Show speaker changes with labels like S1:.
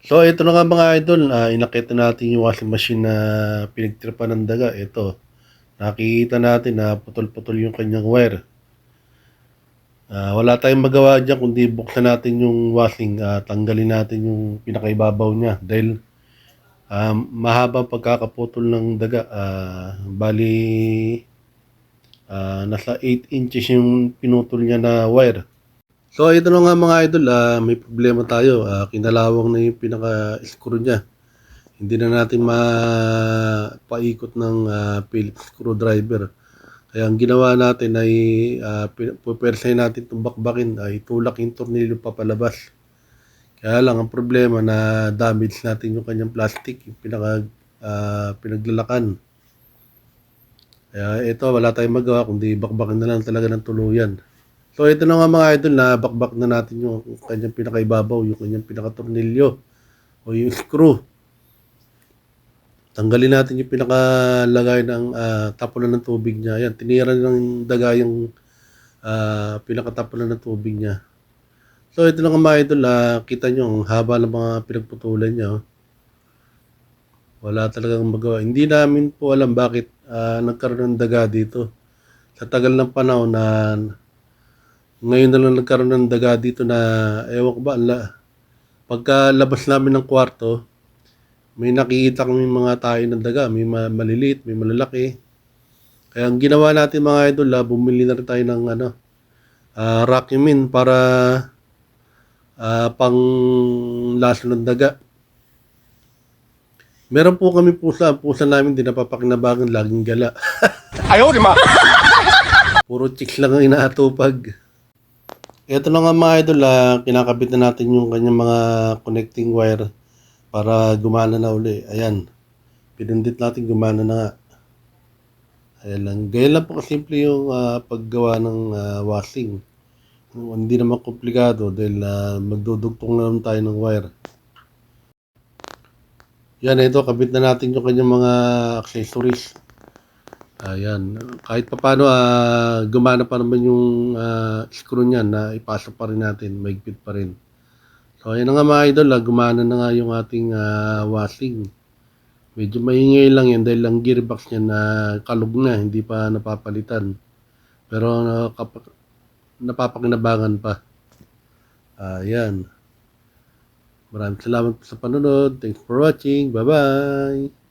S1: So ito na nga mga idol, inakita natin yung washing machine na pinagtripan ng daga. Ito, nakikita natin na putol-putol yung kanyang wire. Wala tayong magawa dyan kundi buksan natin yung washing, tanggalin natin yung pinakaibabaw niya dahil mahaba pagkakaputol ng daga. Bali, nasa 8 inches yung pinutol niya na wire. So ito na nga mga idol, may problema tayo. Kinalawang na yung pinaka-screw niya. Hindi na natin mapaikot ng Phillips screwdriver. Kaya ang ginawa natin ay pupersahin natin itong bakbakin, ay tulak yung tornilyo papalabas. Kaya lang ang problema na damage natin yung kanyang plastic, yung pinaglalakan. Kaya ito wala tayong magawa kundi bakbakin na lang talaga ng tuluyan. So ito na nga mga idol, na bakbak na natin yung kanyang pinakaibabaw, yung kanyang pinakatornilyo o yung screw. Tanggalin natin yung pinakalagay ng tapunan ng tubig niya. Yan, tinira ng daga yung pinakatapunan ng tubig niya. So ito lang mga idol, kita nyo ang haba ng mga pinagputulan niya. Oh. Wala talagang magawa. Hindi namin po alam bakit nagkaroon ng daga dito. Sa tagal ng panahon na ngayon na lang nagkaroon ng daga dito na ewan ko ba, pagka labas namin ng kwarto, may nakikita kami mga tayo ng daga, may maliliit, may malalaki. Kaya ang ginawa natin mga idol, bumili na rin tayo ng Racumin para pang laso ng daga. Meron po kami pusa, ang pusa namin di napapakinabangan, laging gala.
S2: Ayaw, di ma!
S1: Puro chicks lang ang inaatupag. Ito na nga mga idol, kinakabit na natin yung kanyang mga connecting wire para gumana na uli. Ayan, pinundit natin, gumana na nga. Ayan lang. Gaya lang po kasimple yung paggawa ng washing. Hindi naman komplikado dahil magdudugtong na naman tayo ng wire. Yan, ito, kabit na natin yung kanyang mga accessories. Ayan. Kahit pa paano, gumana pa naman yung screw niyan na ipasok pa rin natin. Maigpit pa rin. So, ayan na nga mga idol, gumana na nga yung ating washing. Medyo maingay lang yan dahil ang gearbox niya na kalug na, hindi pa napapalitan. Pero napapakinabangan pa. Ayan. Maraming salamat po sa panonood. Thanks for watching. Bye-bye!